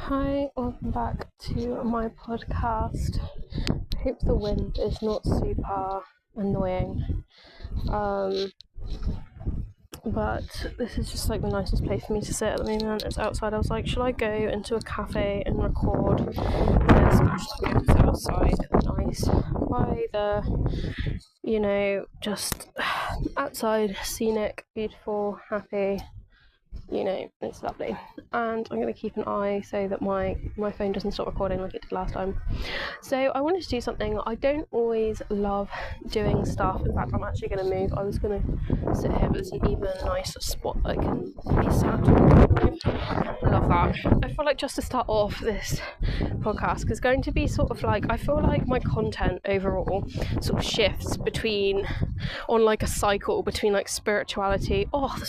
Hi, welcome back to my podcast. I hope the wind is not super annoying. But this is just like the nicest place for me to sit at the moment. It's outside. I was like, should I go into a cafe and record this? Or should I go sit outside nice by the, just outside, scenic, beautiful, happy. It's lovely. And I'm going to keep an eye so that my phone doesn't stop recording like it did last time. So I wanted to do something. I don't always love doing stuff. In fact, I'm actually going to move. I was going to sit here, but there's an even nicer spot I can be sat. I love that. I feel like just to start off this podcast is going to be sort of like, I feel like my content overall sort of shifts on like a cycle between like spirituality. I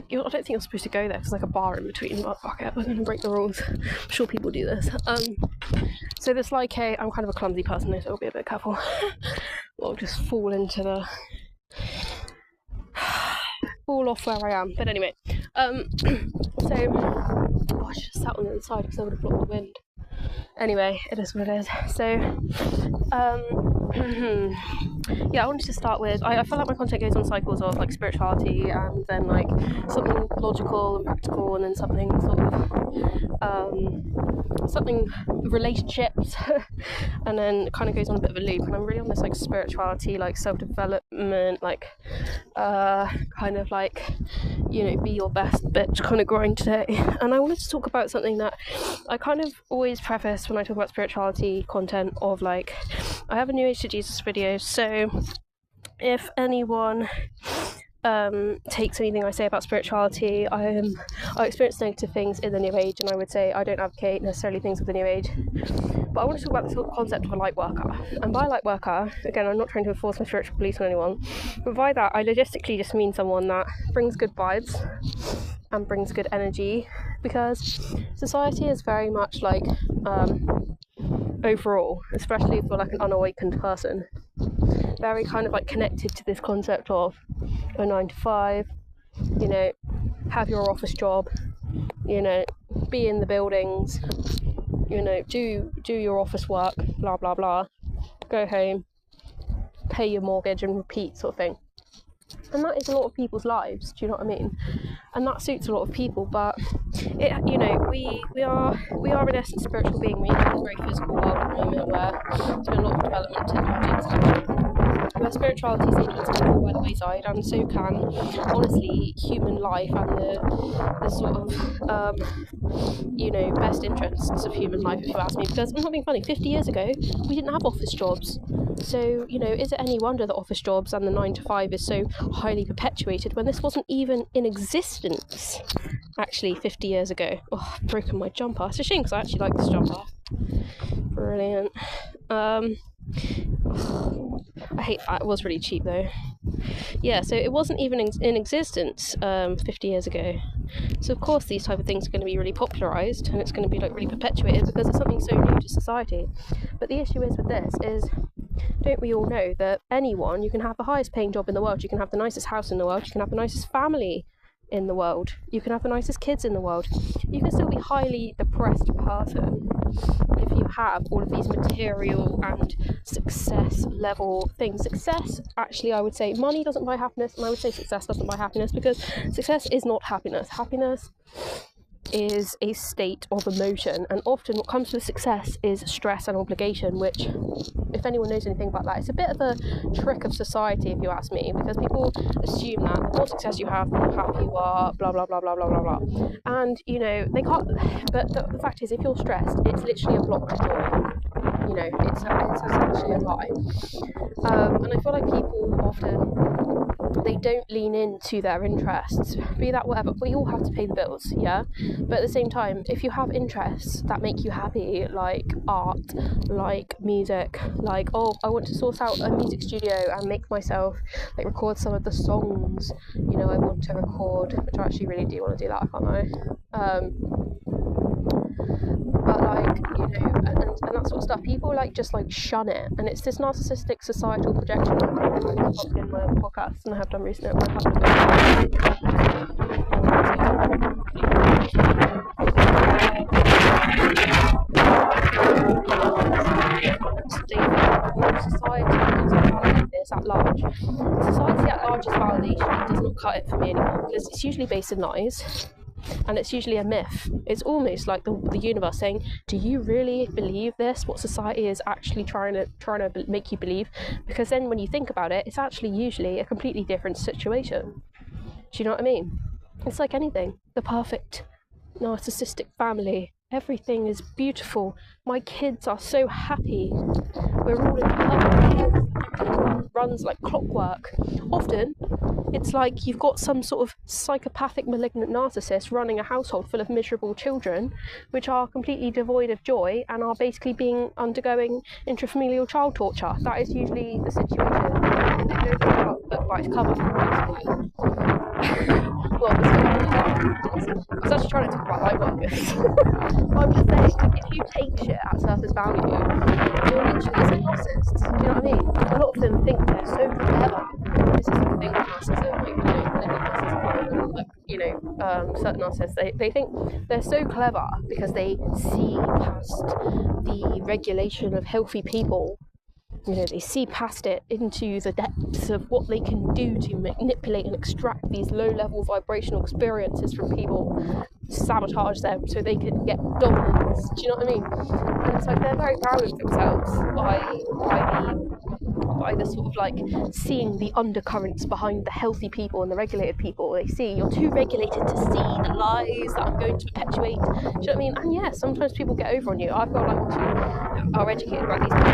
don't think you're supposed to go there. There's like a bar in between, but fuck it, we're going to break the rules. I'm sure people do this. So there's like I'm kind of a clumsy person, so I'll be a bit careful. Or just fall off where I am. But anyway, I should have sat on the other side because I would have blocked the wind. Anyway, it is what it is. So, I wanted to start with, I feel like my content goes on cycles of like spirituality and then like something logical and practical and then something sort of, something relationships and then it kind of goes on a bit of a loop, and I'm really on this like spirituality, like self-development, like kind of like, be your best bitch kind of grind today. And I wanted to talk about something that I kind of always preface when I talk about spirituality content of like, I have a New Age to Jesus video, so if anyone takes anything I say about spirituality, I experience negative things in the New Age, and I would say I don't advocate necessarily things of the New Age. But I want to talk about this whole concept of a light worker. And by light worker, again, I'm not trying to enforce my spiritual beliefs on anyone, but by that I logistically just mean someone that brings good vibes and brings good energy, because society is very much like overall, especially for like an unawakened person, very kind of like connected to this concept of a 9 to 5, have your office job, be in the buildings, do your office work, blah blah blah, go home, pay your mortgage and repeat sort of thing. And that is a lot of people's lives, do you know what I mean? And that suits a lot of people, but we are in essence spiritual being. We live in a very physical world at the moment where there's been a lot of development, technology and stuff, where spirituality seems to fall by the wayside, and so can honestly human life and the sort of best interests of human life, if you ask me. Because I'm not being funny, 50 years ago we didn't have office jobs. So, is it any wonder that office jobs and the 9 to 5 is so highly perpetuated when this wasn't even in existence, actually, 50 years ago? Oh, I've broken my jumper. It's a shame because I actually like this jumper. Brilliant. I hate that. It was really cheap though. Yeah, so it wasn't even in existence 50 years ago. So of course these type of things are going to be really popularised, and it's going to be like really perpetuated because it's something so new to society. But the issue is with this is, don't we all know that you can have the highest paying job in the world, you can have the nicest house in the world, you can have the nicest family in the world, you can have the nicest kids in the world, you can still be highly depressed person if you have all of these material and success level things. Success, actually, I would say money doesn't buy happiness, and I would say success doesn't buy happiness, because success is not happiness. Happiness is a state of emotion, and often what comes with success is stress and obligation, which, if anyone knows anything about that, it's a bit of a trick of society, if you ask me, because people assume that the more success you have, the more happy you are, blah blah blah blah blah blah blah. And they can't, but the fact is, if you're stressed, it's literally a block to joy. It's essentially a lie. And I feel like people often, they don't lean into their interests, be that whatever. We all have to pay the bills, yeah? But at the same time, if you have interests that make you happy, like art, like music, like, I want to source out a music studio and make myself, like, record some of the songs, I want to record, which I actually really do want to do that, I can't lie. But like, and that sort of stuff, people just shun it, and it's this narcissistic societal projection in my podcast, and I have done recently. doesn't cut it for me anymore, because it's usually based in lies. And it's usually a myth. It's almost like the universe saying, do you really believe this? What society is actually trying to make you believe? Because then when you think about it, it's actually usually a completely different situation. Do you know what I mean? It's like anything. The perfect narcissistic family. Everything is beautiful. My kids are so happy. We're all in perfect. Everything runs like clockwork. Often, it's like you've got some sort of psychopathic malignant narcissist running a household full of miserable children, which are completely devoid of joy and are basically undergoing intrafamilial child torture. That is usually the situation. They don't know about the book by its cover. Well, I was actually trying to talk about lightworkers. I'm just saying, if you take shit at surface value, you're literally a narcissist. Do you know what I mean? A lot of them think they're so clever. This is the thing with narcissism, certain narcissists, they think they're so clever because they see past the regulation of healthy people. They see past it into the depths of what they can do to manipulate and extract these low-level vibrational experiences from people, sabotage them so they can get dominance. Do you know what I mean? And it's like they're very proud of themselves by the sort of like seeing the undercurrents behind the healthy people and the regulated people. They see you're too regulated to see the lies that I'm going to perpetuate. Do you know what I mean? And yes, sometimes people get over on you. I feel like once you are educated about these things,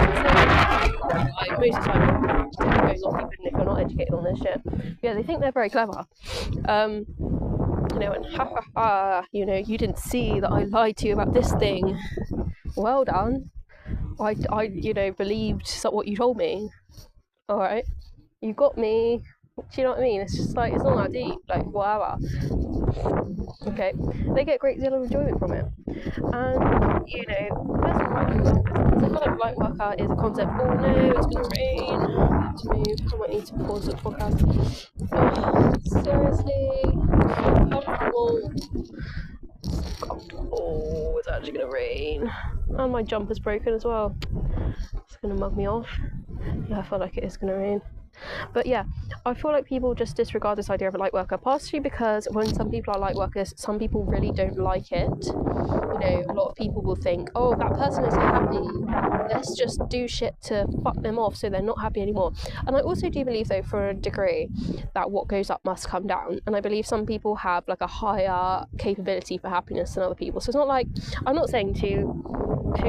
like most of the time it goes off even if you're not educated on this shit. Yeah, they think they're very clever. And ha ha ha, you didn't see that I lied to you about this thing. Well done. I believed what you told me. Alright, you got me. Do you know what I mean? It's just like, it's not that deep, like, whatever. Okay, they get a great deal of enjoyment from it. And, that's what I feel like light worker is a concept. Oh no, it's gonna rain. I have to move. I might need to pause the podcast. Oh, seriously. Comfortable. It's actually gonna rain. And my jumper's broken as well. It's gonna mug me off. Yeah, I feel like it is gonna rain. But yeah, I feel like people just disregard this idea of a light worker, partially because when some people are light workers, some people really don't like it. A lot of people will think, oh, that person is happy, let's just do shit to fuck them off so they're not happy anymore. And I also do believe, though, for a degree, that what goes up must come down. And I believe some people have like a higher capability for happiness than other people. So it's not like, I'm not saying to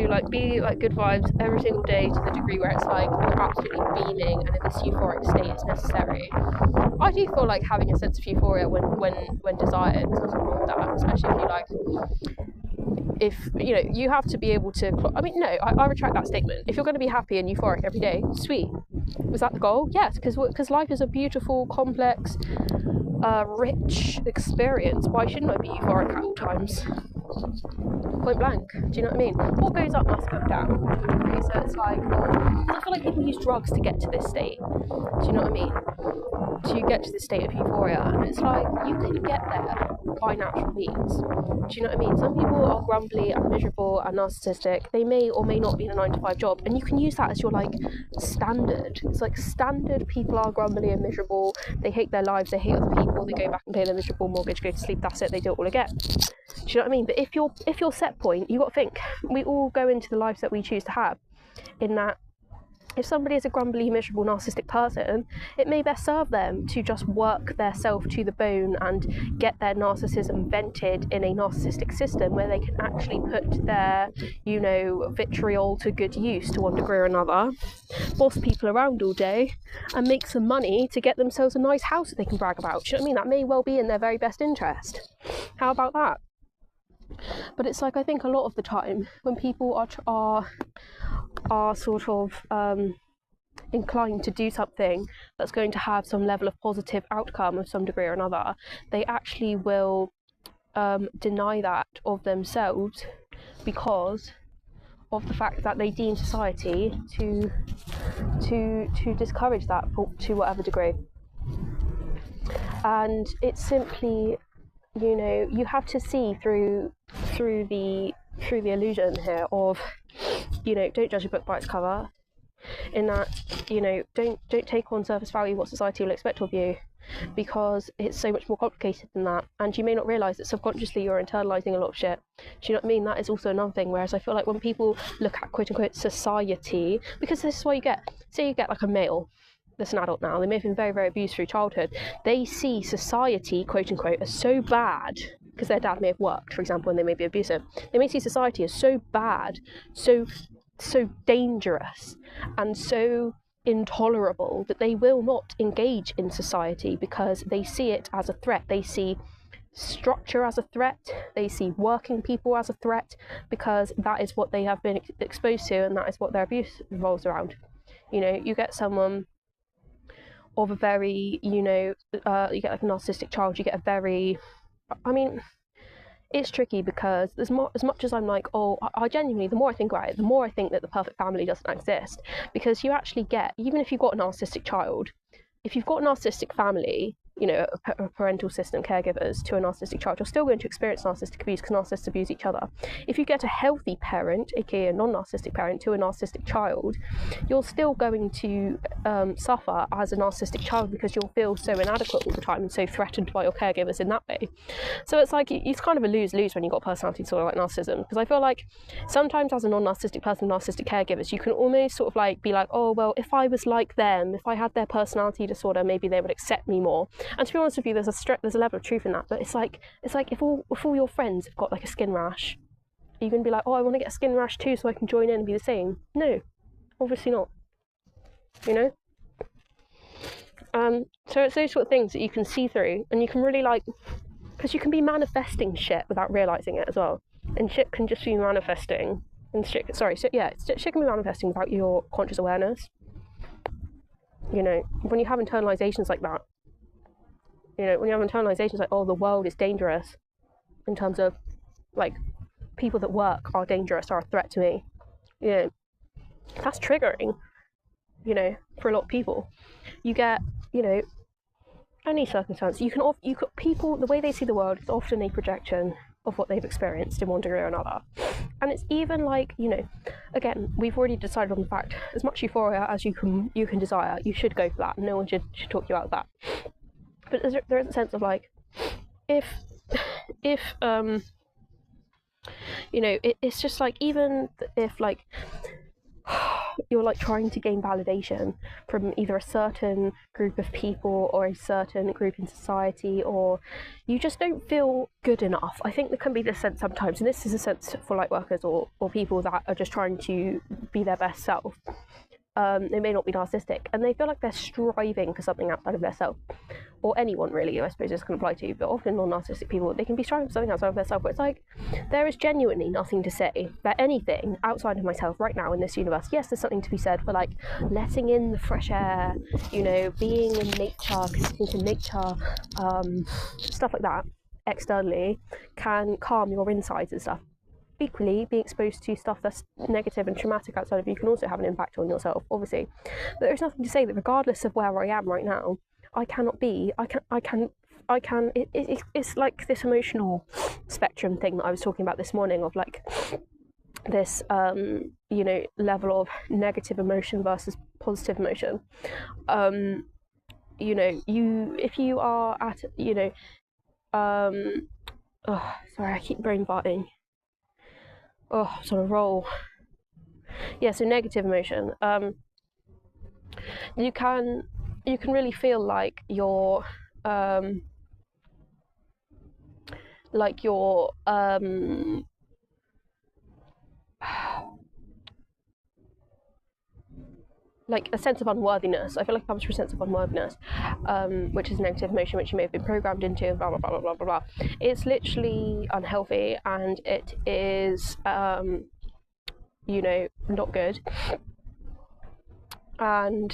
like be like good vibes every single day to the degree where it's like you're absolutely beaming and in this euphoric state is necessary. I do feel like having a sense of euphoria when desired, there's nothing wrong with that, especially if you like, if you have to be able to, I retract that statement. If you're going to be happy and euphoric every day, sweet. Was that the goal? Yes, because life is a beautiful, complex, rich experience. Why shouldn't I be euphoric at all times? Point blank. Do you know what I mean? What goes up must come down. Okay, so it's like, I feel like people use drugs to get to this state. Do you know what I mean? To get to this state of euphoria, and it's like, you can get there by natural means. Do you know what I mean? Some people are grumbly and miserable and narcissistic. They may or may not be in a 9-to-5 job, and you can use that as your like standard. It's like standard. People are grumbly and miserable. They hate their lives. They hate other people. They go back and pay their miserable mortgage, go to sleep. That's it. They do it all again. Do you know what I mean? But if your set point, you got to think, we all go into the lives that we choose to have, in that if somebody is a grumbly, miserable, narcissistic person, it may best serve them to just work their self to the bone and get their narcissism vented in a narcissistic system where they can actually put their, vitriol to good use to one degree or another, boss people around all day, and make some money to get themselves a nice house that they can brag about. Do you know what I mean? That may well be in their very best interest. How about that? But it's like, I think a lot of the time when people are sort of inclined to do something that's going to have some level of positive outcome of some degree or another, they actually will deny that of themselves because of the fact that they deem society to discourage that to whatever degree. And it's simply, you have to see through the illusion here of, don't judge a book by its cover, in that, don't take on surface value what society will expect of you. because it's so much more complicated than that, and you may not realise that subconsciously you're internalising a lot of shit. Do you know what I mean? That is also another thing, whereas I feel like when people look at quote-unquote society, because this is what you get, say you get like a male that's an adult now, they may have been very, very abused through childhood, they see society, quote-unquote, as so bad, because their dad may have worked, for example, and they may be abusive, they may see society as so bad, so dangerous, and so intolerable that they will not engage in society because they see it as a threat. They see structure as a threat, they see working people as a threat, because that is what they have been exposed to, and that is what their abuse revolves around. You know, you get someone of a very, you get like a narcissistic child, you get a very, I mean, it's tricky because there's more, as much as I'm like, I genuinely, the more I think about it, the more I think that the perfect family doesn't exist, because you actually get, even if you've got a narcissistic child, if you've got a narcissistic family, you know, a parental system, caregivers to a narcissistic child, you're still going to experience narcissistic abuse because narcissists abuse each other. If you get a healthy parent, aka a non-narcissistic parent, to a narcissistic child, you're still going to suffer as a narcissistic child because you'll feel so inadequate all the time and so threatened by your caregivers in that way. So it's like, it's kind of a lose-lose when you've got a personality disorder like narcissism, because I feel like sometimes as a non-narcissistic person with narcissistic caregivers, you can almost sort of like be like, oh, well, if I was like them, if I had their personality disorder, maybe they would accept me more. And to be honest with you, there's a level of truth in that. But it's like if all your friends have got like a skin rash, are you going to be like, oh, I want to get a skin rash too so I can join in and be the same? No, obviously not. You know? So it's those sort of things that you can see through, and you can really like, because you can be manifesting shit without realising it as well. And shit can just be manifesting. And shit can be manifesting without your conscious awareness. You know, when you have internalizations like that, you know, when you have internalizations like, oh, the world is dangerous, in terms of, like, people that work are dangerous, are a threat to me, you know, that's triggering, you know, for a lot of people. You get, you know, any circumstance, people, the way they see the world is often a projection of what they've experienced in one degree or another. And it's even like, you know, again, we've already decided on the fact, as much euphoria as you can desire, you should go for that. No one should talk you out of that. But there is a sense of like, if you know, it's just like, even if like you're like trying to gain validation from either a certain group of people or a certain group in society, or you just don't feel good enough. I think there can be this sense sometimes, and this is a sense for light workers or people that are just trying to be their best self. They may not be narcissistic, and they feel like they're striving for something outside of their self, or anyone really, I suppose this can apply to, but often non-narcissistic people, they can be striving for something outside of their self, but it's like, there is genuinely nothing to say that anything outside of myself right now in this universe. Yes, there's something to be said for like letting in the fresh air, you know, being in nature, connecting to nature, stuff like that externally can calm your insides and stuff. Equally, being exposed to stuff that's negative and traumatic outside of you can also have an impact on yourself, obviously. But there's nothing to say that regardless of where I am right now, it's like this emotional spectrum thing that I was talking about this morning, of like this, you know, level of negative emotion versus positive emotion. You know, if you are at, you know, oh, sorry, I keep brain farting. Oh, it's on a roll. Yeah, so negative emotion. You can really feel like you're like a sense of unworthiness. I feel like it comes from a sense of unworthiness, which is a negative emotion which you may have been programmed into, blah, blah, blah, blah, blah, blah. It's literally unhealthy, and it is, you know, not good. And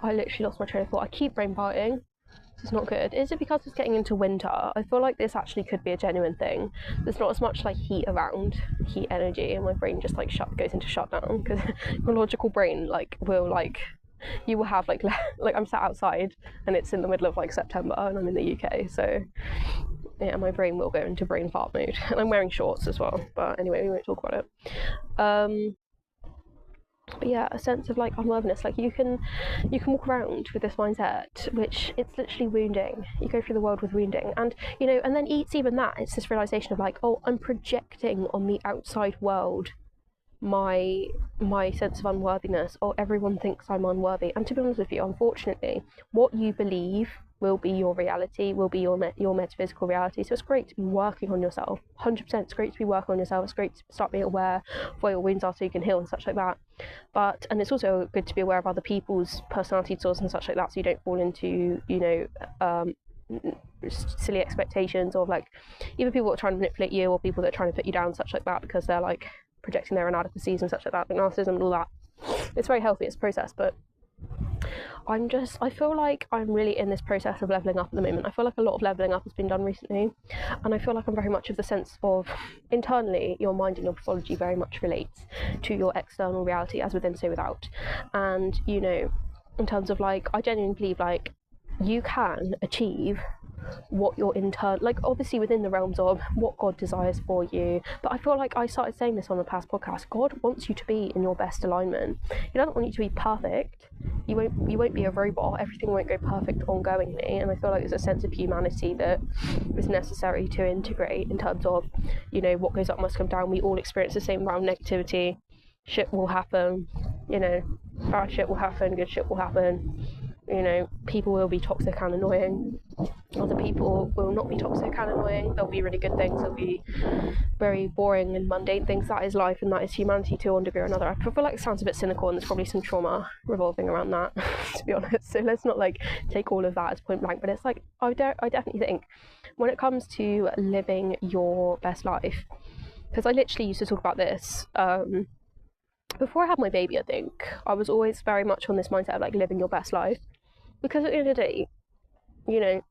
I literally lost my train of thought. I keep brain farting. It's not good. Is it because it's getting into winter? I feel like this actually could be a genuine thing. There's not as much like heat around, heat energy, and my brain just like goes into shutdown, because your logical brain like will like, you will have like I'm sat outside and it's in the middle of like September and I'm in the UK, so yeah, my brain will go into brain fart mode, and I'm wearing shorts as well. But anyway, we won't talk about it. But yeah, a sense of like unworthiness. Like you can walk around with this mindset, which it's literally wounding. You go through the world with wounding, and and then it's even that. It's this realization of like, oh, I'm projecting on the outside world my sense of unworthiness, or everyone thinks I'm unworthy. And to be honest with you, unfortunately, what you believe will be your reality, will be your metaphysical reality. So it's great to be working on yourself, 100%. It's great to be working on yourself. It's great to start being aware of where your wounds are so you can heal and such like that. And it's also good to be aware of other people's personality disorders and such like that, so you don't fall into silly expectations of like either people that are trying to manipulate you or people that are trying to put you down, such like that, because they're like projecting their inadequacies and such like that, like narcissism and all that. It's very healthy, it's a process, but I feel like I'm really in this process of levelling up at the moment. I feel like a lot of levelling up has been done recently, and I feel like I'm very much of the sense of internally your mind and your pathology very much relates to your external reality, as within so without. And in terms of like, I genuinely believe like you can achieve what your internal, like obviously within the realms of what God desires for you. But I feel like I started saying this on a past podcast, God wants you to be in your best alignment. He doesn't want you to be perfect. You won't be a robot. Everything won't go perfect ongoingly. And I feel like there's a sense of humanity that is necessary to integrate in terms of, what goes up must come down. We all experience the same amount of negativity. Shit will happen, bad shit will happen, good shit will happen. People will be toxic and annoying. Other people will not be toxic and annoying. There'll be really good things. There'll be very boring and mundane things. That is life, and that is humanity to one degree or another. I feel like it sounds a bit cynical, and there's probably some trauma revolving around that, to be honest. So let's not like take all of that as point blank. But it's like I definitely think when it comes to living your best life, because I literally used to talk about this. Before I had my baby, I think I was always very much on this mindset of like living your best life. Because at the end of the day, you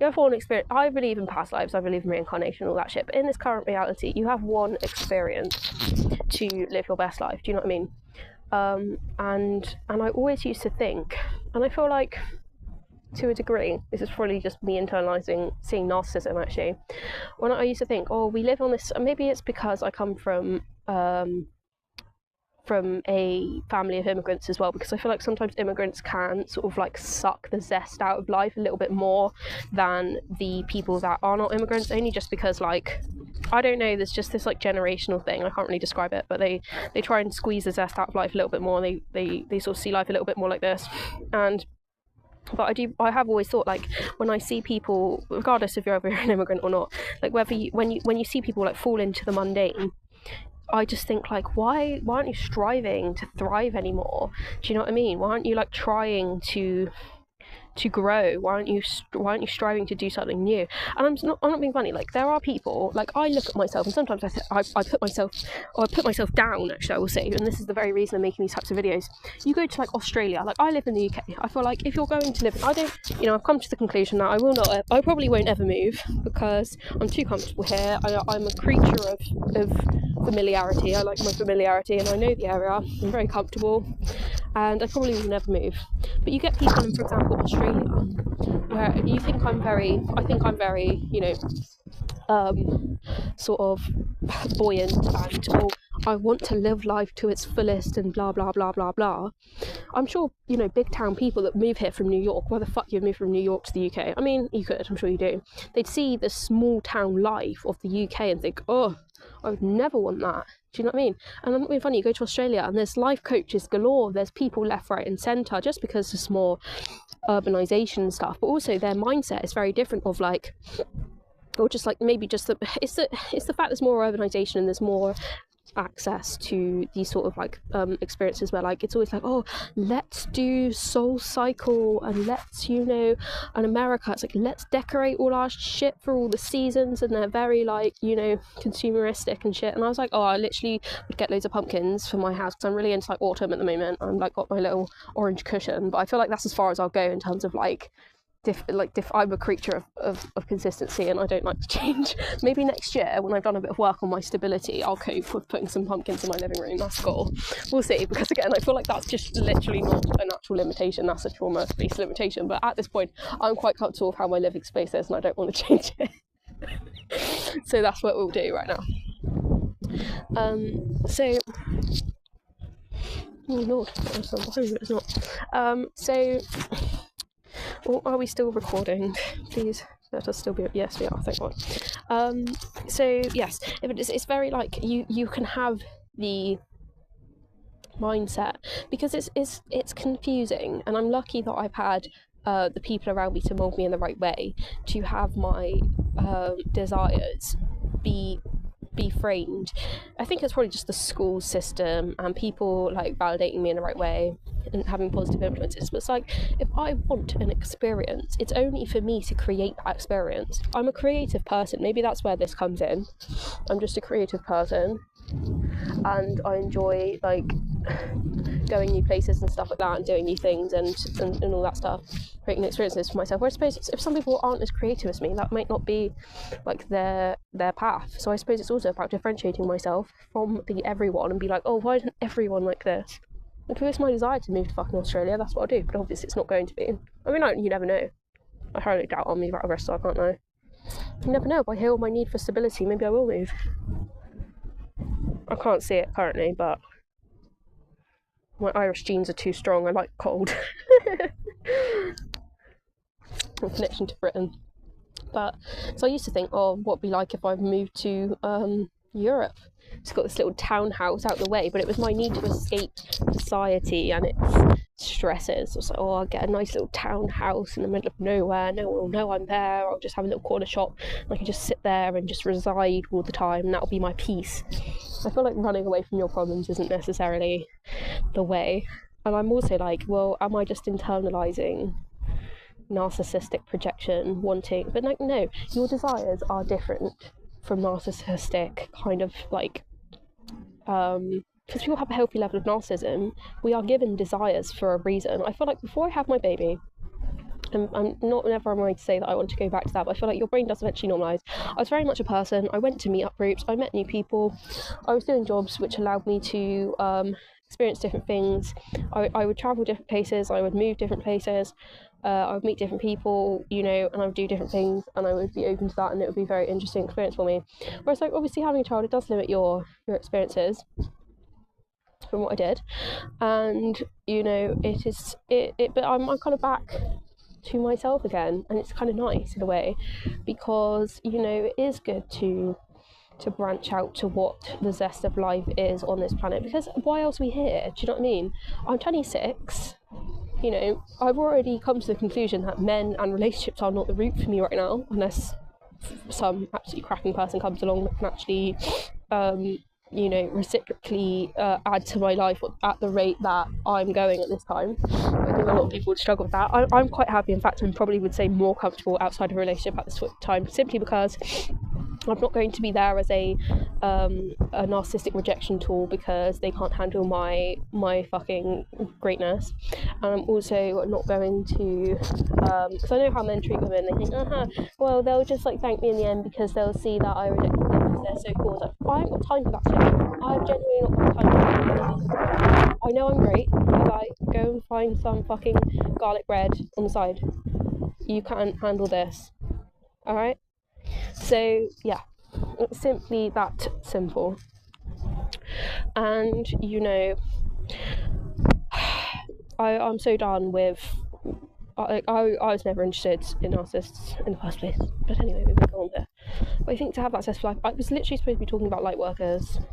have one experience. I believe in past lives, I believe in reincarnation, all that shit. But in this current reality, you have one experience to live your best life. Do you know what I mean? And I always used to think, and I feel like to a degree, this is probably just me internalizing seeing narcissism actually. When I used to think, oh, we live on this, maybe it's because I come from a family of immigrants as well, because I feel like sometimes immigrants can sort of like suck the zest out of life a little bit more than the people that are not immigrants, only just because like, I don't know, there's just this like generational thing, I can't really describe it, but they try and squeeze the zest out of life a little bit more. They sort of see life a little bit more like this. But I have always thought, like, when I see people, regardless if you're ever an immigrant or not, like when you see people like fall into the mundane, I just think like, why aren't you striving to thrive anymore? Do you know what I mean? Why aren't you like trying to grow? Why aren't you striving to do something new? And I'm not being funny. Like, there are people, like, I look at myself and sometimes I put myself down, actually, I will say, and this is the very reason I'm making these types of videos. You go to like Australia, like I live in the UK. I feel like if you're going to live, I've come to the conclusion that I probably won't ever move because I'm too comfortable here. I'm a creature of familiarity. I like my familiarity and I know the area. I'm very comfortable and I probably will never move. But you get people in, for example, Australia, where I think I'm very, sort of buoyant and, oh, I want to live life to its fullest and blah, blah, blah, blah, blah. I'm sure, big town people that move here from New York, why the fuck you'd move from New York to the UK? I mean, you could, I'm sure you do. They'd see the small town life of the UK and think, oh, I would never want that. Do you know what I mean? And I'm not being funny, you go to Australia and there's life coaches galore, there's people left, right and centre, just because it's more urbanisation and stuff, but also their mindset is very different of like, or just like maybe just it's the fact there's more urbanisation and there's more access to these sort of like experiences where like it's always like, oh, let's do Soul Cycle and let's and America, it's like, let's decorate all our shit for all the seasons, and they're very like consumeristic and shit. And I was like, oh, I literally would get loads of pumpkins for my house because I'm really into like autumn at the moment. I'm like got my little orange cushion, but I feel like that's as far as I'll go in terms of like I'm a creature of consistency and I don't like to change. Maybe next year when I've done a bit of work on my stability, I'll cope with putting some pumpkins in my living room. That's cool. We'll see, because again, I feel like that's just literally not a natural limitation, that's a trauma-based limitation. But at this point, I'm quite comfortable with how my living space is and I don't want to change it. So that's what we'll do right now. So Oh Lord, there's some behind it, it's not. So, are we still recording? Please, let us still be. Yes, we are. Thank God. So yes, it's very like you can have the mindset because it's confusing, and I'm lucky that I've had the people around me to mold me in the right way to have my desires be framed. I think it's probably just the school system and people like validating me in the right way and having positive influences. But it's like, if I want an experience, it's only for me to create that experience. I'm a creative person. Maybe that's where this comes in. I'm just a creative person, and I enjoy like going new places and stuff like that, and doing new things and all that stuff, creating experiences for myself. Where I suppose if some people aren't as creative as me, that might not be like their path. So I suppose it's also about differentiating myself from the everyone and be like, oh, why isn't everyone like this? If it's my desire to move to fucking Australia, that's what I'll do. But obviously it's not going to be. I mean, you never know. I highly doubt I'll move out of rest, so I can't know. You never know. If I heal my need for stability, maybe I will move. I can't see it currently, but my Irish genes are too strong. I like cold. In connection to Britain. But so I used to think, oh, what'd be like if I moved to Europe? It's got this little townhouse out the way, but it was my need to escape society and its stresses. I was like, oh, I'll get a nice little townhouse in the middle of nowhere. No one will know I'm there. I'll just have a little corner shop. I can just sit there and just reside all the time. And that'll be my peace. I feel like running away from your problems isn't necessarily the way. And I'm also like, well, am I just internalizing narcissistic projection, wanting? But like, no, your desires are different from narcissistic kind of like because people have a healthy level of narcissism. We are given desires for a reason. I feel like before I have my baby, and I'm not never am I to say that I want to go back to that, but I feel like your brain does eventually normalise. I was very much a person. I went to meet-up groups, I met new people, I was doing jobs which allowed me to experience different things. I would travel different places, I would move different places, I would meet different people, you know, and I would do different things, and I would be open to that, and it would be a very interesting experience for me. Whereas like obviously having a child, it does limit your experiences from what I did, and you know, but I'm kind of back to myself again, and it's kind of nice in a way, because you know, it is good to branch out to what the zest of life is on this planet, because why else are we here? Do you know what I mean? I'm 26, you know, I've already come to the conclusion that men and relationships are not the route for me right now, unless some absolutely cracking person comes along that can actually you know, reciprocally add to my life at the rate that I'm going at this time. I think a lot of people would struggle with that. I'm quite happy, in fact, and probably would say more comfortable outside of a relationship at this time, simply because I'm not going to be there as a narcissistic rejection tool because they can't handle my fucking greatness. And I'm also not going to, because I know how men treat women. They think, well, they'll just like thank me in the end because they'll see that I rejected them because they're so cool. Like, I ain't got time for that shit. I've genuinely not got time for that. I know I'm great. Bye-bye. Go and find some fucking garlic bread on the side. You can't handle this. Alright? So yeah, it's simply that simple. And you know, I'm so done with I was never interested in narcissists in the first place, but anyway, we will go on there. But I think to have that successful life, I was literally supposed to be talking about lightworkers.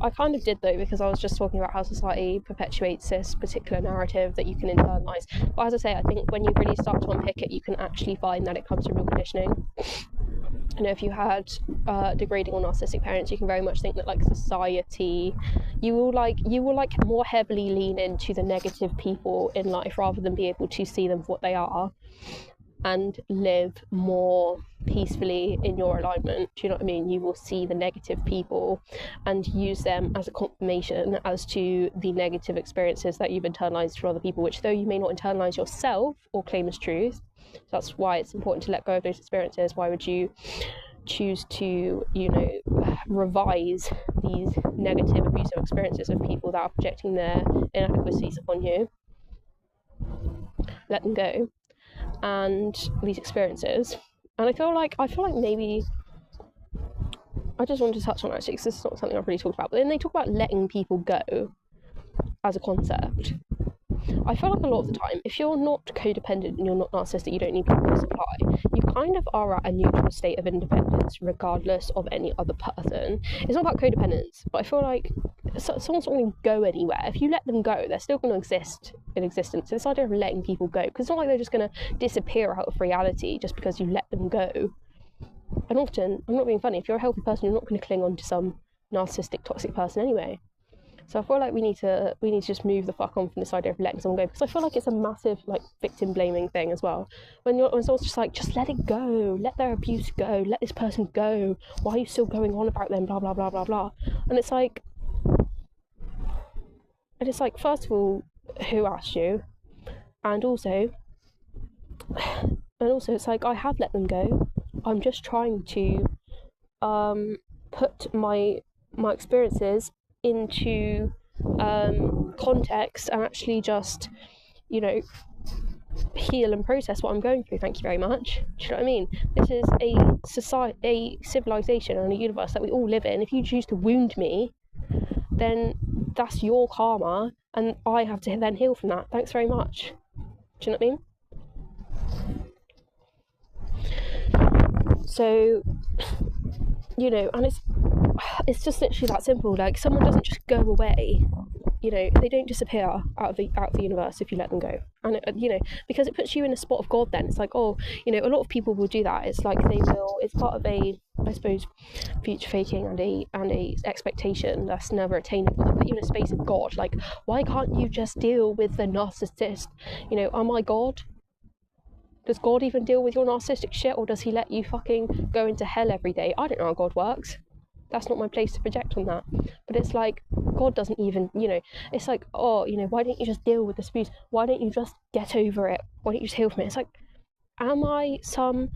I kind of did though, because I was just talking about how society perpetuates this particular narrative that you can internalise. But as I say, I think when you really start to unpick it, you can actually find that it comes from real conditioning. You know, if you had degrading or narcissistic parents, you can very much think that like society, you will more heavily lean into the negative people in life rather than be able to see them for what they are and live more peacefully in your alignment. Do you know what I mean? You will see the negative people and use them as a confirmation as to the negative experiences that you've internalized for other people, which though you may not internalize yourself or claim as truth, that's why it's important to let go of those experiences. Why would you choose to, you know, revise these negative abusive experiences of people that are projecting their inadequacies upon you? Let them go. And these experiences, and I feel like maybe I just wanted to touch on it actually, because this is not something I've really talked about, but then they talk about letting people go, as a concept. I feel like a lot of the time, if you're not codependent and you're not narcissistic, you don't need people to supply, you kind of are at a neutral state of independence regardless of any other person. It's not about codependence, but I feel like someone's not going to go anywhere. If you let them go, they're still going to exist in existence. So this idea of letting people go, because it's not like they're just going to disappear out of reality just because you let them go. And often, I'm not being funny, if you're a healthy person, you're not going to cling on to some narcissistic, toxic person anyway. So I feel like we need to just move the fuck on from this idea of letting someone go, because I feel like it's a massive like victim blaming thing as well. When it's also just like, just let it go, let their abuse go, let this person go. Why are you still going on about them? Blah blah blah blah blah. And it's like, first of all, who asked you? And also it's like, I have let them go. I'm just trying to put my experiences into context and actually just, heal and process what I'm going through. Thank you very much. Do you know what I mean? This is a civilization and a universe that we all live in. If you choose to wound me, then that's your karma, and I have to then heal from that. Thanks very much. Do you know what I mean? So, and it's just literally that simple. Like, someone doesn't just go away. They don't disappear out of the universe if you let them go. And because it puts you in a spot of God. Then it's like, a lot of people will do that. It's like it's part of a, I suppose, future faking and a expectation that's never attainable. They put you in a space of God. Like, why can't you just deal with the narcissist? Am I God? Does God even deal with your narcissistic shit, or does he let you fucking go into hell every day? I don't know how God works. That's not my place to project on that. But it's like, God doesn't even, it's like, why don't you just deal with this abuse? Why don't you just get over it? Why don't you just heal from it? It's like, am I some,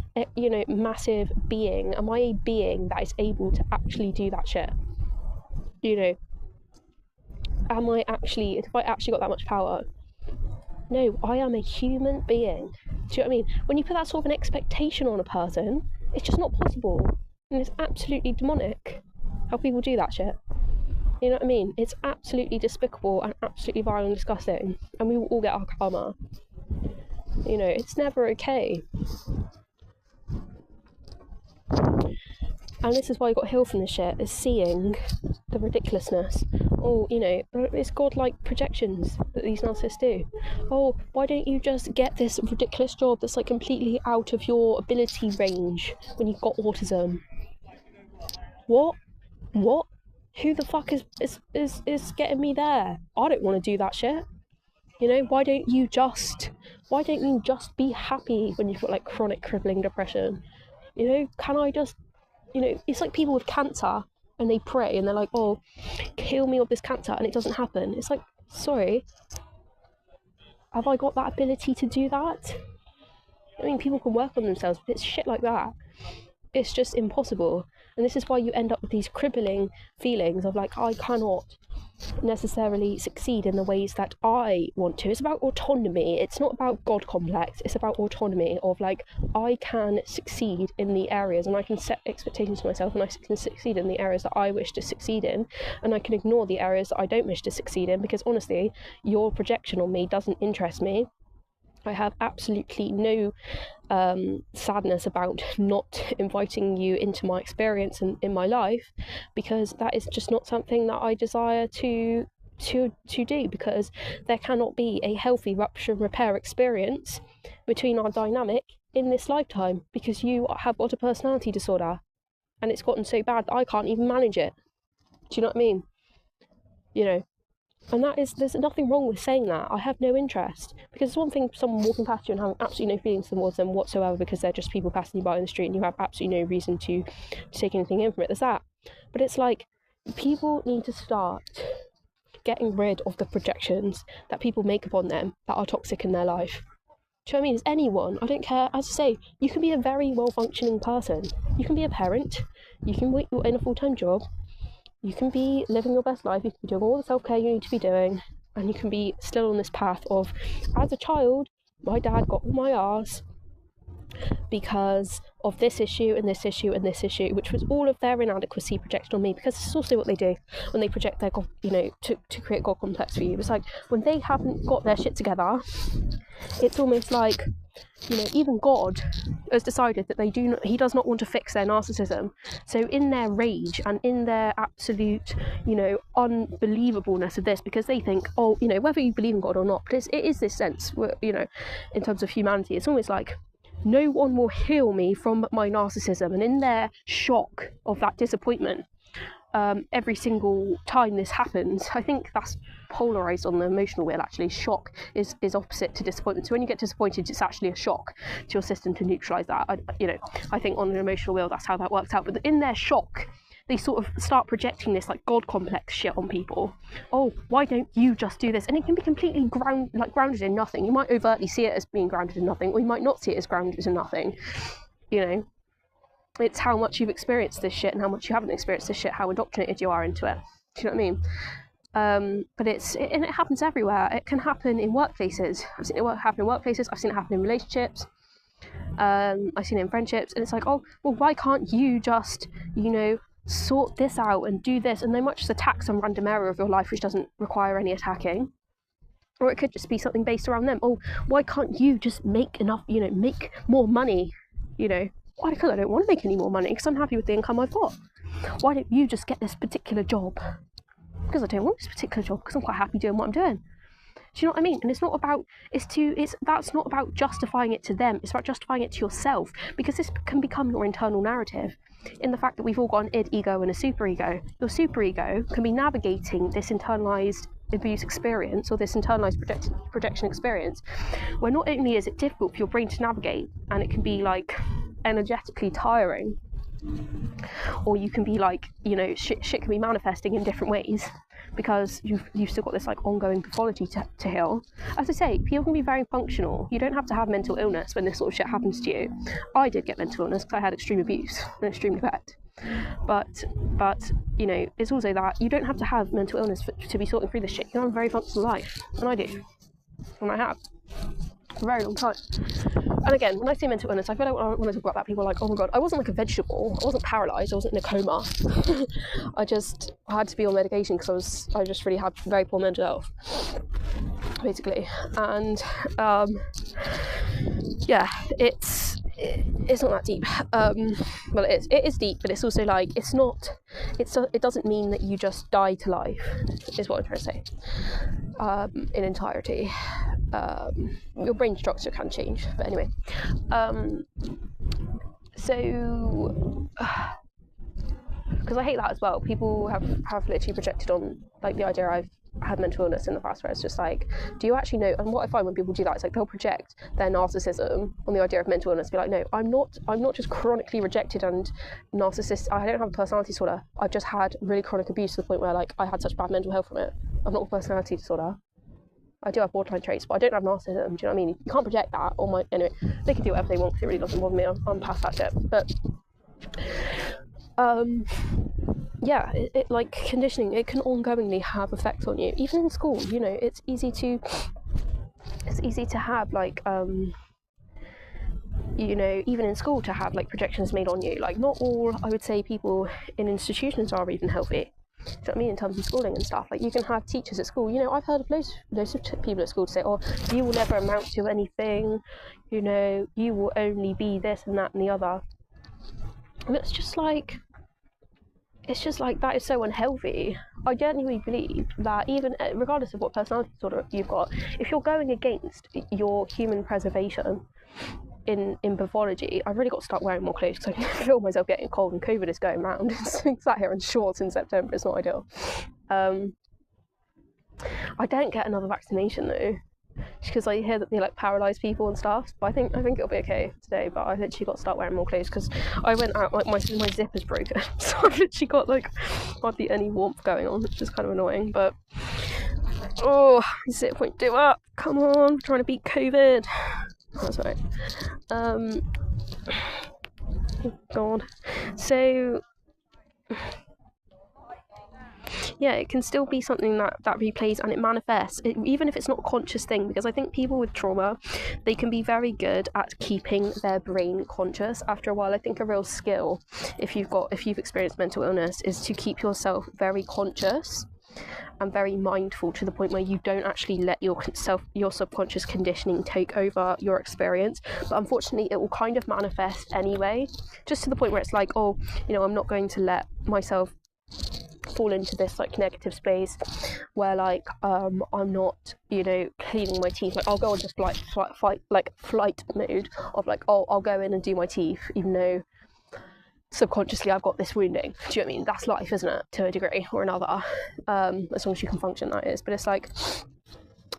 massive being? Am I a being that is able to actually do that shit? Am I actually, if I actually got that much power? No, I am a human being. Do you know what I mean? When you put that sort of an expectation on a person, it's just not possible. And it's absolutely demonic how people do that shit. You know what I mean? It's absolutely despicable and absolutely vile and disgusting. And we will all get our karma. It's never okay. And this is why you got to heal from this shit, is seeing the ridiculousness. It's godlike projections that these narcissists do. Why don't you just get this ridiculous job that's like completely out of your ability range when you've got autism? What? Who the fuck is getting me there? I don't want to do that shit. Why don't you just be happy when you've got like chronic crippling depression? Can I just, it's like people with cancer and they pray and they're like, kill me of this cancer, and it doesn't happen. It's like, sorry, have I got that ability to do that? I mean, people can work on themselves, but it's shit like that. It's just impossible. And this is why you end up with these crippling feelings of like, I cannot necessarily succeed in the ways that I want to. It's about autonomy. It's not about God complex. It's about autonomy of like, I can succeed in the areas, and I can set expectations for myself, and I can succeed in the areas that I wish to succeed in, and I can ignore the areas that I don't wish to succeed in, because honestly, your projection on me doesn't interest me. I have absolutely no sadness about not inviting you into my experience and in my life, because that is just not something that I desire to do, because there cannot be a healthy rupture and repair experience between our dynamic in this lifetime, because you have got a personality disorder and it's gotten so bad that I can't even manage it. Do you know what I mean? And there's nothing wrong with saying that. I have no interest, because it's one thing someone walking past you and having absolutely no feelings towards them whatsoever, because they're just people passing you by in the street and you have absolutely no reason to take anything in from it. There's that. But it's like, people need to start getting rid of the projections that people make upon them that are toxic in their life. Do you know what I mean? It's anyone. I don't care. As I say, you can be a very well-functioning person. You can be a parent. You can work in a full-time job. You can be living your best life, you can be doing all the self-care you need to be doing, and you can be still on this path of, as a child, my dad got on my arse, because of this issue and this issue and this issue, which was all of their inadequacy projected on me, because it's also what they do when they project their God, to create God complex for you. It's like when they haven't got their shit together, it's almost like, even God has decided that he does not want to fix their narcissism. So in their rage and in their absolute, unbelievableness of this, because they think, whether you believe in God or not, but it is this sense, in terms of humanity, it's almost like, no one will heal me from my narcissism. And in their shock of that disappointment, every single time this happens, I think that's polarized on the emotional wheel. Actually, shock is opposite to disappointment. So when you get disappointed, it's actually a shock to your system to neutralize that. I think on an emotional wheel, that's how that works out. But in their shock, they sort of start projecting this like God complex shit on people. Oh, why don't you just do this? And it can be completely grounded in nothing. You might overtly see it as being grounded in nothing, or you might not see it as grounded in nothing. It's how much you've experienced this shit and how much you haven't experienced this shit, how indoctrinated you are into it. Do you know what I mean? But it happens everywhere. It can happen in workplaces. I've seen it happen in workplaces. I've seen it happen in relationships. I've seen it in friendships. And it's like, oh, well, why can't you just, sort this out and do this? And they might just attack some random area of your life which doesn't require any attacking. Or it could just be something based around them. Oh, why can't you just make enough, make more money, Why? Because I don't want to make any more money, because I'm happy with the income I've got. Why don't you just get this particular job? Because I don't want this particular job, because I'm quite happy doing what I'm doing. Do you know what I mean? And it's not about, that's not about justifying it to them, it's about justifying it to yourself, because this can become your internal narrative, in the fact that we've all got an id ego and a superego. Your superego can be navigating this internalized abuse experience, or this internalized projection experience, where not only is it difficult for your brain to navigate, and it can be like energetically tiring, or you can be like, shit can be manifesting in different ways, because you've still got this like ongoing pathology to heal. As I say, people can be very functional. You don't have to have mental illness when this sort of shit happens to you. I did get mental illness because I had extreme abuse and extreme neglect. But it's also that you don't have to have mental illness to be sorting through this shit. You can have a very functional life, and I do, and I have for a very long time. And again, when I say mental illness, I feel like when I talk about that, people are like, oh my god, I wasn't like a vegetable, I wasn't paralysed, I wasn't in a coma. I had to be on medication because I just really had very poor mental health, basically. And it's not that deep. Well, it is deep, but it's also like, it doesn't mean that you just die to life, is what I'm trying to say, in entirety. Your brain structure can change, but anyway. Because I hate that as well. People have literally projected on like the idea I've had mental illness in the past, where it's just like, do you actually know? And what I find when people do that, it's like they'll project their narcissism on the idea of mental illness, be like, no, I'm not just chronically rejected and narcissist. I don't have a personality disorder. I've just had really chronic abuse to the point where like I had such bad mental health from it. I'm not a personality disorder. I do have borderline traits, but I don't have narcissism. Do you know what I mean? You can't project that on my... Anyway, they can do whatever they want because it really doesn't bother me. I'm past that shit. But it like conditioning, it can ongoingly have effects on you, even in school. It's easy to have like even in school to have like projections made on you. Like, not all, I would say, people in institutions are even healthy. Do you know what I mean? In terms of schooling and stuff, like you can have teachers at school. I've heard of loads of people at school to say, "Oh, you will never amount to anything. You will only be this and that and the other." And it's just like that is so unhealthy. I genuinely believe that even regardless of what personality disorder you've got, if you're going against your human preservation in pathology, I've really got to start wearing more clothes because I can feel myself getting cold and COVID is going round. I'm sat here in shorts in September. It's not ideal. I don't get another vaccination though, because I hear that they like paralyse people and stuff, but I think it'll be okay today. But I literally got to start wearing more clothes because I went out, like my zipper's broken, so I've literally got like hardly any warmth going on, which is kind of annoying. But zip won't do up. Come on, we're trying to beat COVID. That's right. Oh God. So yeah, it can still be something that replays and it manifests, even if it's not a conscious thing, because I think people with trauma, they can be very good at keeping their brain conscious. After a while, I think a real skill, if you've experienced mental illness, is to keep yourself very conscious and very mindful, to the point where you don't actually let your subconscious conditioning take over your experience. But unfortunately, it will kind of manifest anyway, just to the point where it's like, oh, you know, I'm not going to let myself fall into this like negative space where like I'm not, you know, cleaning my teeth. Like I'll go on just flight mode of like, oh, I'll go in and do my teeth even though subconsciously I've got this wounding. Do you know what I mean? That's life, isn't it, to a degree or another, as long as you can function, that is. But it's like,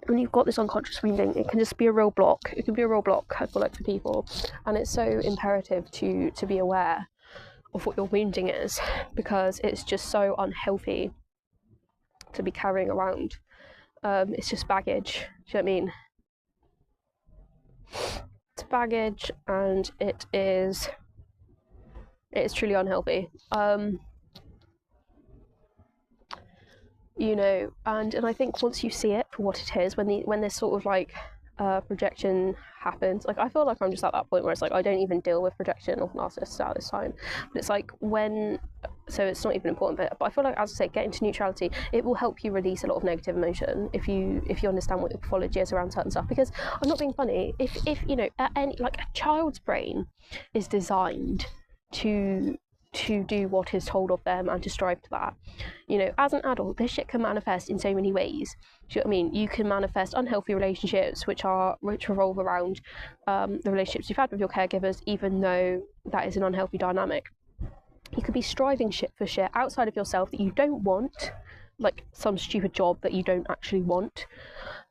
when you've got this unconscious wounding, it can just be a real block. It can be a real block, I feel like, for people, and it's so imperative to be aware of what your wounding is, because it's just so unhealthy to be carrying around. It's just baggage. Do you know what I mean? It's baggage, and it is truly unhealthy. You know, and I think once you see it for what it is, when this sort of like projection happens, like I feel like I'm just at that point where it's like I don't even deal with projection or narcissists at this time. But it's like so it's not even important. But I feel like, as I say, get into neutrality. It will help you release a lot of negative emotion if you understand what your pathology is around certain stuff. Because I'm not being funny. If you know, like a child's brain is designed to do what is told of them and to strive to that. You know, as an adult, this shit can manifest in so many ways. Do you know what I mean? You can manifest unhealthy relationships which revolve around the relationships you've had with your caregivers, even though that is an unhealthy dynamic. You could be striving for shit outside of yourself that you don't want, like some stupid job that you don't actually want.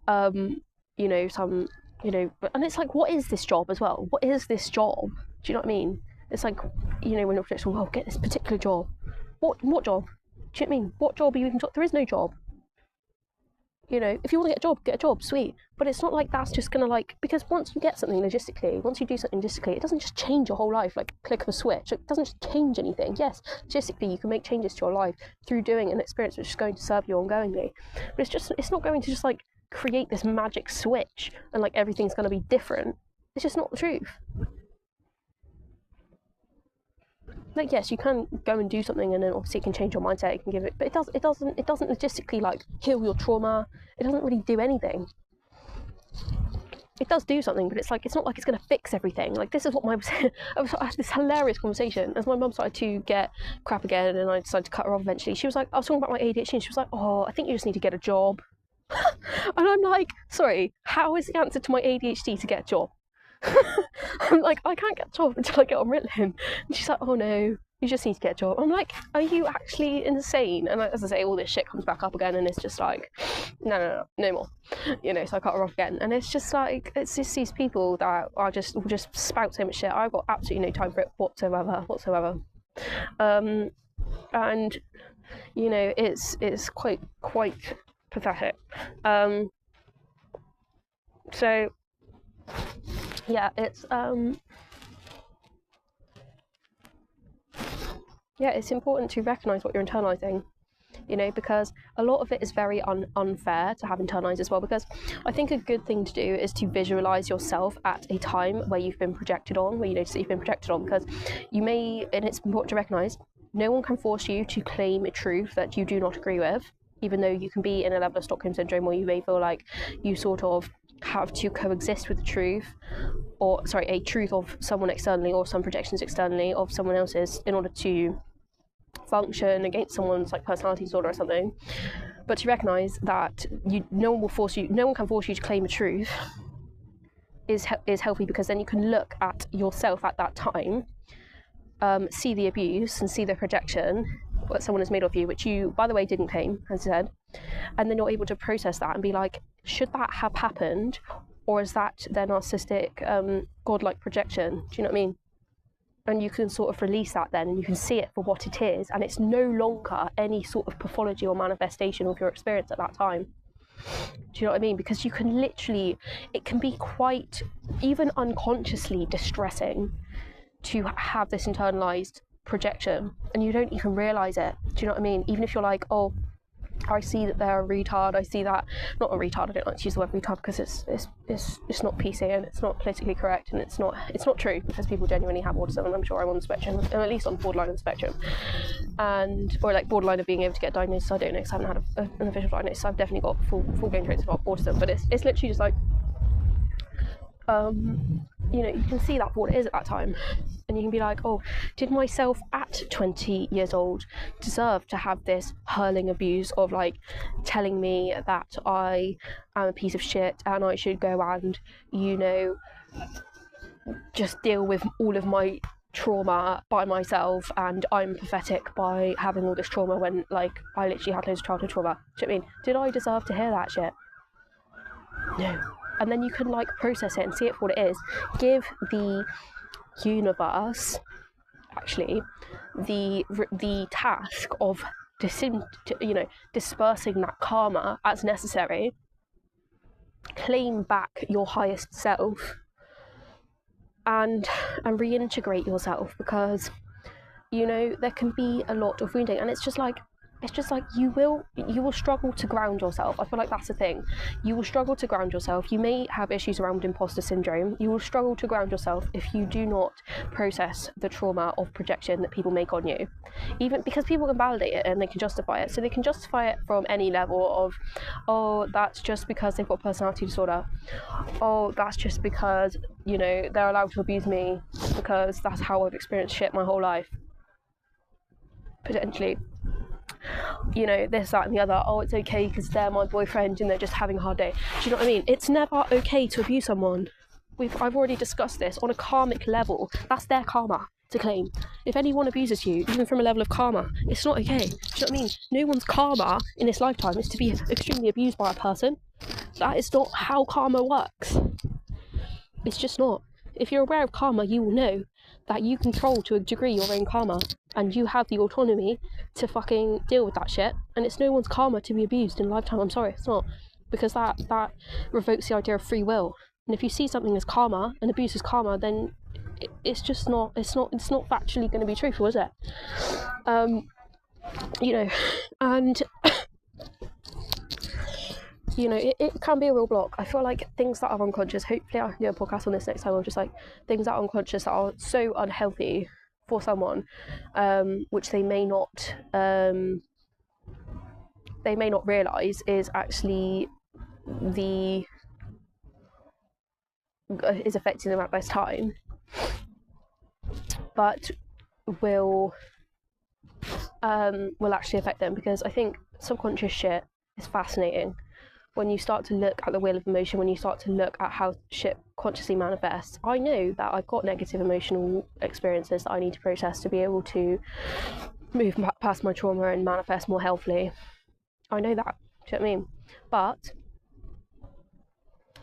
You know, and it's like, what is this job as well? What is this job? Do you know what I mean? It's like, you know, when you're projecting, well, get this particular job. What job? Do you know what I mean? What job are you even talking? There is no job. You know, if you want to get a job, sweet. But it's not like that's just going to like, because once you get something logistically, once you do something logistically, it doesn't just change your whole life, like click of a switch. It doesn't just change anything. Yes, logistically, you can make changes to your life through doing an experience which is going to serve you ongoingly. But it's not going to just like create this magic switch and like everything's going to be different. It's just not the truth. Like, yes, you can go and do something, and then obviously it can change your mindset. It can give it, but it doesn't logistically like heal your trauma. It doesn't really do anything. It does do something, but it's like, it's not like it's going to fix everything. Like, this is what I had this hilarious conversation as my mum started to get crap again, and I decided to cut her off eventually. She was like, I was talking about my ADHD, and she was like, oh, I think you just need to get a job. And I'm like, sorry, how is the answer to my ADHD to get a job? I'm like, I can't get a job until I get on Ritalin. And she's like, oh no, you just need to get a job. I'm like, are you actually insane? And as I say, all this shit comes back up again, and it's just like, no more. You know, so I cut her off again. And it's just like, it's just these people that will just spout so much shit. I've got absolutely no time for it whatsoever. And you know, it's quite pathetic. So yeah, it's important to recognise what you're internalising, you know, because a lot of it is very unfair to have internalised as well. Because I think a good thing to do is to visualise yourself at a time where you've been projected on, where you notice that you've been projected on, because you may, and it's important to recognise, no one can force you to claim a truth that you do not agree with, even though you can be in a level of Stockholm Syndrome where you may feel like you sort of have to coexist with the truth, a truth of someone externally, or some projections externally of someone else's, in order to function against someone's like personality disorder or something. But to recognise that no one can force you to claim a truth is healthy, because then you can look at yourself at that time, see the abuse and see the projection what someone has made of you, which you, by the way, didn't claim, as I said, and then you're able to process that and be like, should that have happened, or is that their narcissistic godlike projection? Do you know what I mean? And you can sort of release that then, and you can see it for what it is, and it's no longer any sort of pathology or manifestation of your experience at that time. Do you know what I mean? Because you can literally, it can be quite, even unconsciously distressing to have this internalized projection, and you don't even realize it. Do you know what I mean? Even if you're like, oh, I see that they're a retard. I see that, not a retard, I don't like to use the word retard because it's not PC and it's not politically correct, and it's not true, because people genuinely have autism, and I'm sure I'm on the spectrum, or at least on the borderline of the spectrum, or like borderline of being able to get diagnosed. I don't know, because I haven't had an official diagnosis. I've definitely got full game traits of autism, but it's literally just like, you know, you can see that for what it is at that time, and you can be like, oh, did myself at 20 years old deserve to have this hurling abuse of like telling me that I am a piece of shit and I should go and, you know, just deal with all of my trauma by myself, and I'm pathetic by having all this trauma when like I literally had loads of childhood trauma. Do you know what I mean? Did I deserve to hear that shit? No. And then you can like process it and see it for what it is. Give the universe actually the task of dispersing that karma as necessary. Claim back your highest self and reintegrate yourself, because you know there can be a lot of wounding, and it's just like you will struggle to ground yourself. I feel like that's the thing. You will struggle to ground yourself. You may have issues around imposter syndrome. You will struggle to ground yourself if you do not process the trauma of projection that people make on you. Even because people can validate it and they can justify it. So they can justify it from any level of, oh, that's just because they've got personality disorder. Oh, that's just because, you know, they're allowed to abuse me because that's how I've experienced shit my whole life. Potentially. You know, this, that and the other. Oh, it's okay because they're my boyfriend and they're just having a hard day. Do you know what I mean? It's never okay to abuse someone. I've already discussed this. On a karmic level, that's their karma to claim. If anyone abuses you, even from a level of karma, it's not okay. Do you know what I mean? No one's karma in this lifetime is to be extremely abused by a person. That is not how karma works. It's just not. If you're aware of karma, you will know that you control to a degree your own karma, and you have the autonomy to fucking deal with that shit, and it's no one's karma to be abused in a lifetime. I'm sorry, it's not, because that revokes the idea of free will. And if you see something as karma and abuse as karma, then it's just not, it's not factually going to be truthful, is it? You know, and you know, it can be a real block. I feel like things that are unconscious, hopefully I can do a podcast on this next time, of just like things that are unconscious that are so unhealthy for someone, which they may not realise is actually is affecting them at this time, but will actually affect them, because I think subconscious shit is fascinating. When you start to look at the wheel of emotion, when you start to look at how shit consciously manifests, I know that I've got negative emotional experiences that I need to process to be able to move past my trauma and manifest more healthily. I know that. Do you know what I mean? But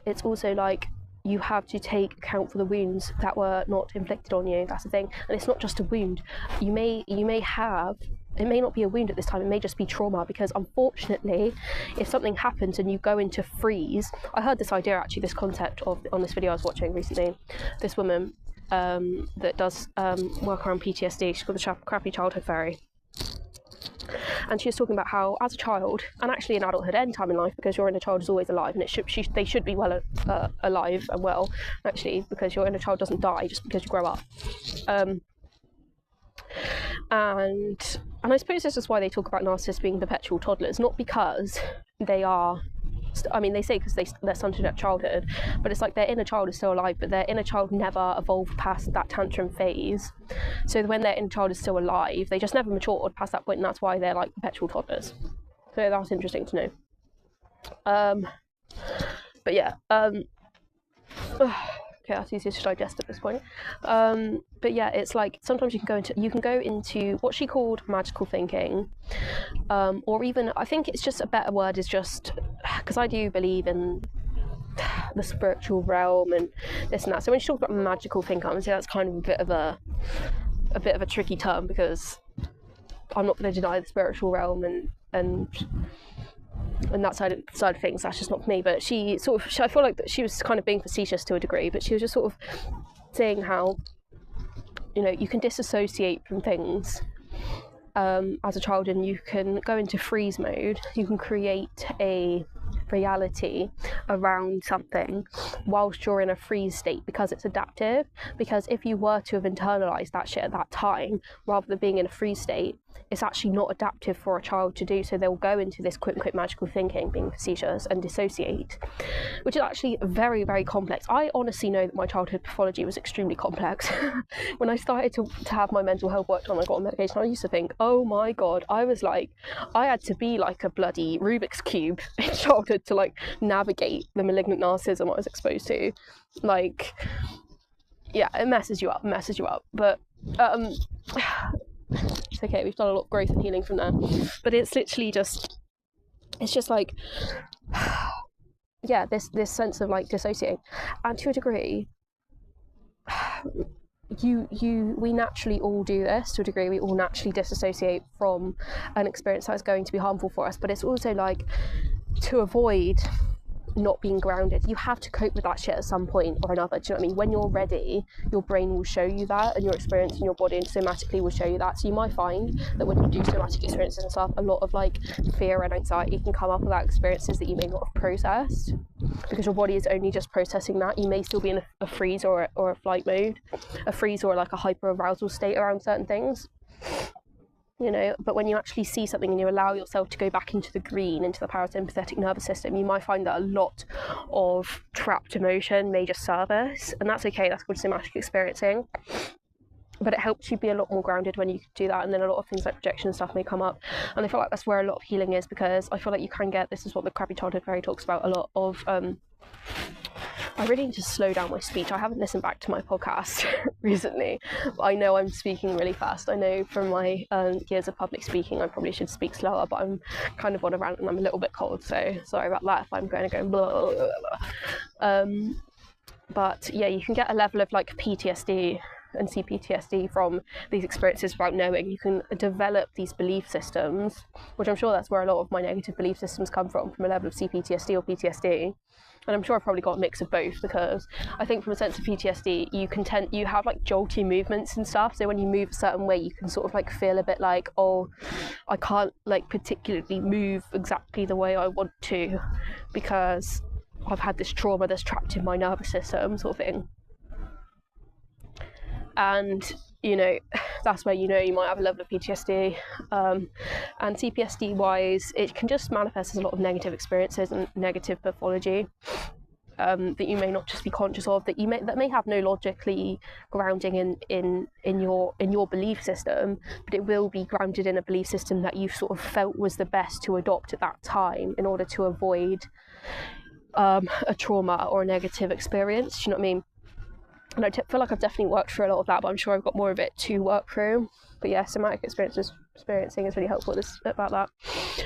it's also like you have to take account for the wounds that were not inflicted on you. That's the thing. And it's not just a wound. You may have, it may not be a wound at this time, it may just be trauma, because unfortunately if something happens and you go into freeze, I heard this idea actually, this concept on this video I was watching recently, this woman that does work around PTSD, she's called the Crappy Childhood Fairy. And she was talking about how, as a child, and actually in adulthood, any time in life, because your inner child is always alive, and they should be well alive and well, actually, because your inner child doesn't die just because you grow up. And I suppose this is why they talk about narcissists being perpetual toddlers, not because they are, I mean, they say because they're stunted at childhood, but it's like their inner child is still alive, but their inner child never evolved past that tantrum phase. So when their inner child is still alive, they just never matured past that point, and that's why they're like perpetual toddlers. So that's interesting to know. But yeah, okay, that's easier to digest at this point. But yeah, it's like sometimes you can go into what she called magical thinking, or even, I think it's just a better word is just, because I do believe in the spiritual realm and this and that. So when she talks about magical thinking, I would say that's kind of a bit of a tricky term, because I'm not going to deny the spiritual realm and that side of things. That's just not for me. But I feel like that she was kind of being facetious to a degree, but she was just sort of saying how, you know, you can disassociate from things as a child, and you can go into freeze mode. You can create a reality around something whilst you're in a freeze state, because it's adaptive. Because if you were to have internalized that shit at that time rather than being in a freeze state, it's actually not adaptive for a child to do. So they'll go into this quote unquote magical thinking, being facetious, and dissociate, which is actually very, very complex. I honestly know that my childhood pathology was extremely complex. When I started to have my mental health worked on, I got on medication, I used to think, oh my god, I had to be like a bloody Rubik's Cube in childhood to like navigate the malignant narcissism I was exposed to. Like, yeah, it messes you up. But it's okay, we've done a lot of growth and healing from there. But it's literally just, it's just like, yeah, this sense of like dissociating. And to a degree, we naturally all do this to a degree. We all naturally disassociate from an experience that is going to be harmful for us. But it's also like, to avoid not being grounded, you have to cope with that shit at some point or another. Do you know what I mean? When you're ready, your brain will show you that, and your experience in your body and somatically will show you that. So you might find that when you do somatic experiences and stuff, a lot of like fear and anxiety can come up about experiences that you may not have processed, because your body is only just processing that. You may still be in a freeze or a flight mode, a freeze or like a hyper arousal state around certain things, you know. But when you actually see something and you allow yourself to go back into the green, into the parasympathetic nervous system, you might find that a lot of trapped emotion may just surface, and that's okay. That's called somatic experiencing. But it helps you be a lot more grounded when you do that, and then a lot of things like projection and stuff may come up. And I feel like that's where a lot of healing is, because I feel like you can get, this is what the Crappy Childhood Fairy talks about a lot of, I really need to slow down my speech. I haven't listened back to my podcast recently, but I know I'm speaking really fast. I know from my years of public speaking, I probably should speak slower, but I'm kind of on a rant and I'm a little bit cold, so sorry about that if I'm going to go blah, blah, blah, blah. But yeah, you can get a level of like PTSD and CPTSD from these experiences without knowing. You can develop these belief systems, which I'm sure that's where a lot of my negative belief systems come from a level of CPTSD or PTSD. And I'm sure I've probably got a mix of both, because I think from a sense of PTSD, you have like jolty movements and stuff. So when you move a certain way, you can sort of like feel a bit like, oh, I can't like particularly move exactly the way I want to, because I've had this trauma that's trapped in my nervous system, sort of thing. And you know, that's where, you know, you might have a level of PTSD. And CPSD wise, it can just manifest as a lot of negative experiences and negative pathology that you may not just be conscious of, that may have no logically grounding in your belief system, but it will be grounded in a belief system that you sort of felt was the best to adopt at that time in order to avoid a trauma or a negative experience. Do you know what I mean? And I feel like I've definitely worked through a lot of that, but I'm sure I've got more of it to work through. But yeah, somatic experiencing is really helpful about that.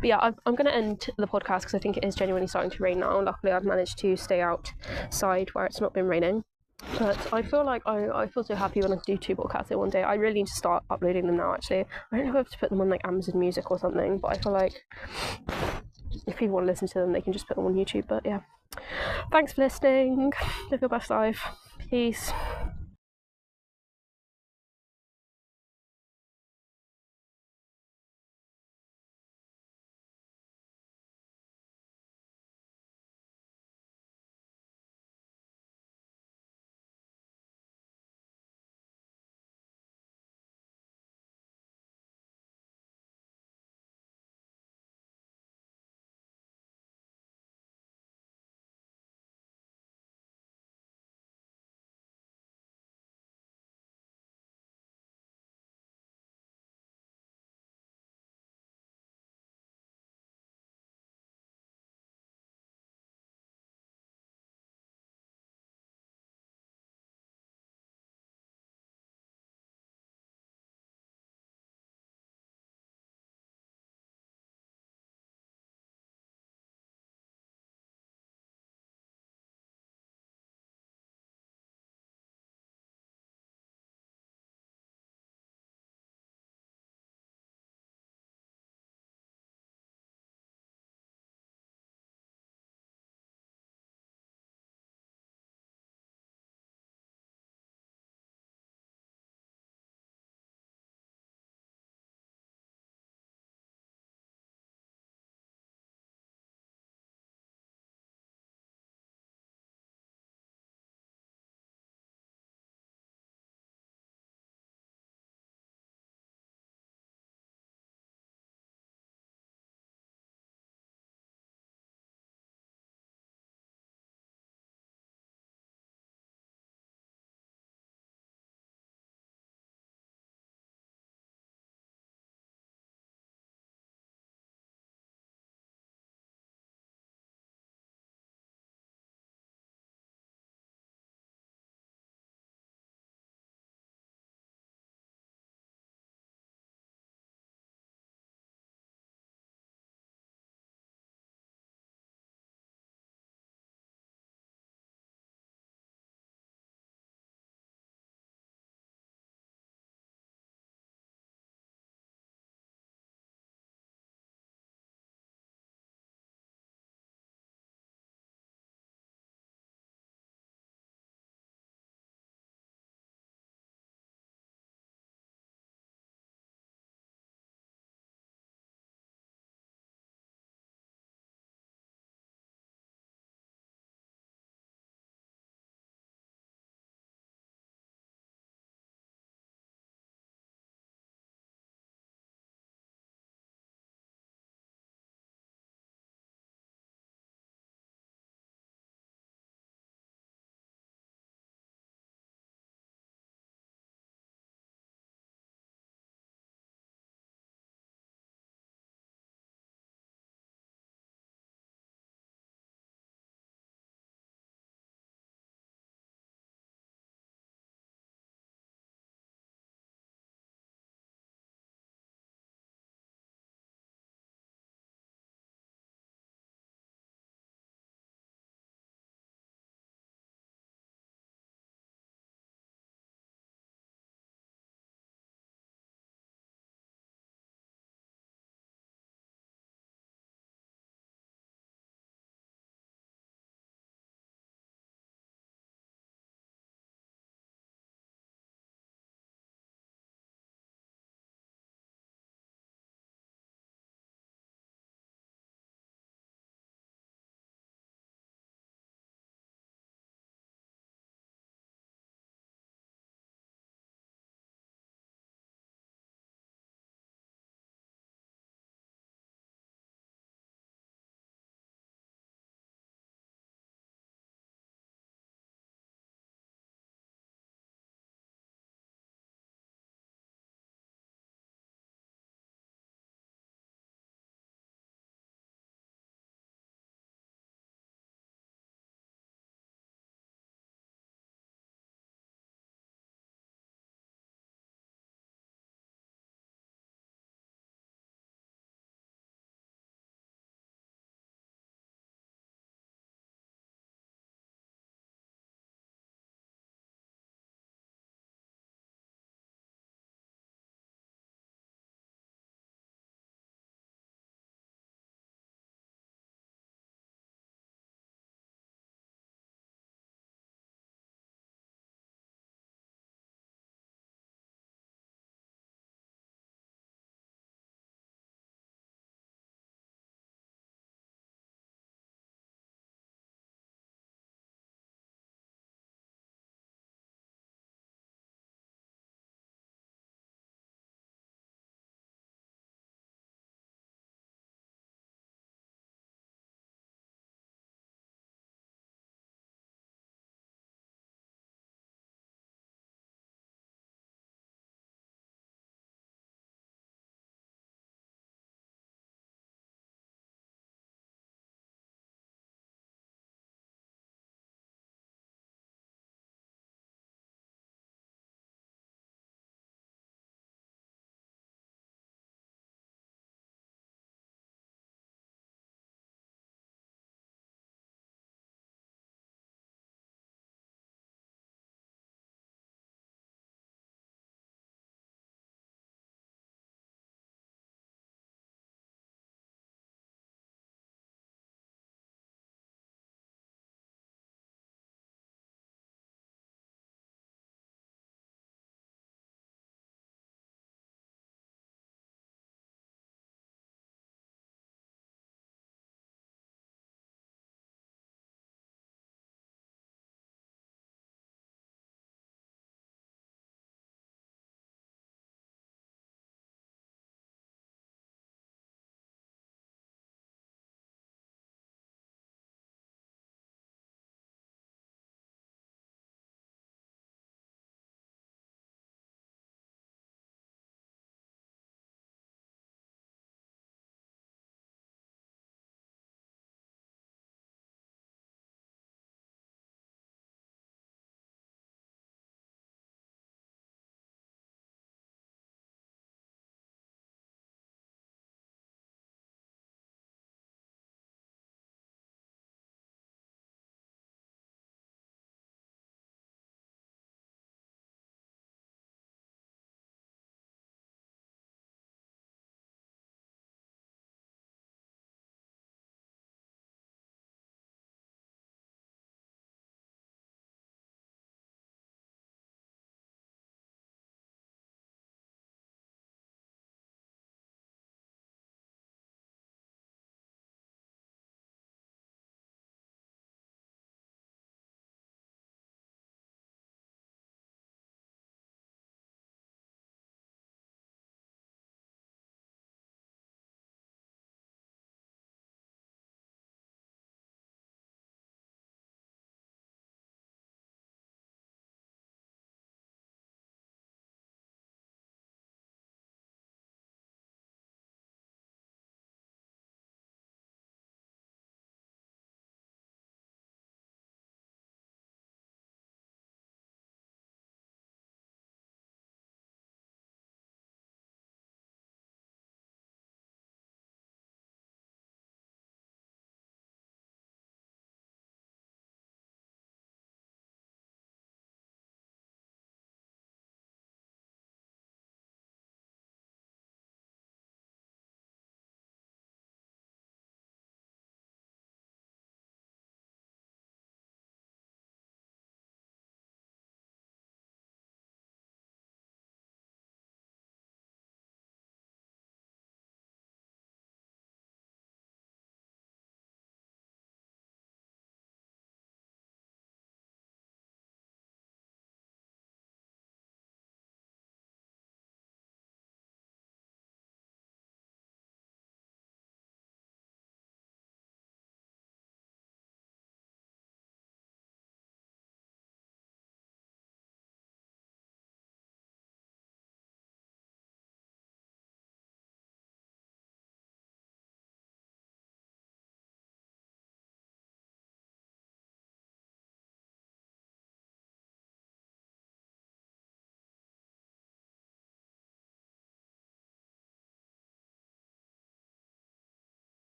But yeah, I'm going to end the podcast because I think it is genuinely starting to rain now. Luckily, I've managed to stay outside where it's not been raining. But I feel like I feel so happy when I do 2 podcasts in one day. I really need to start uploading them now, actually. I don't know if I have to put them on like Amazon Music or something, but I feel like if people want to listen to them, they can just put them on YouTube. But yeah, thanks for listening. Live your best life. Peace.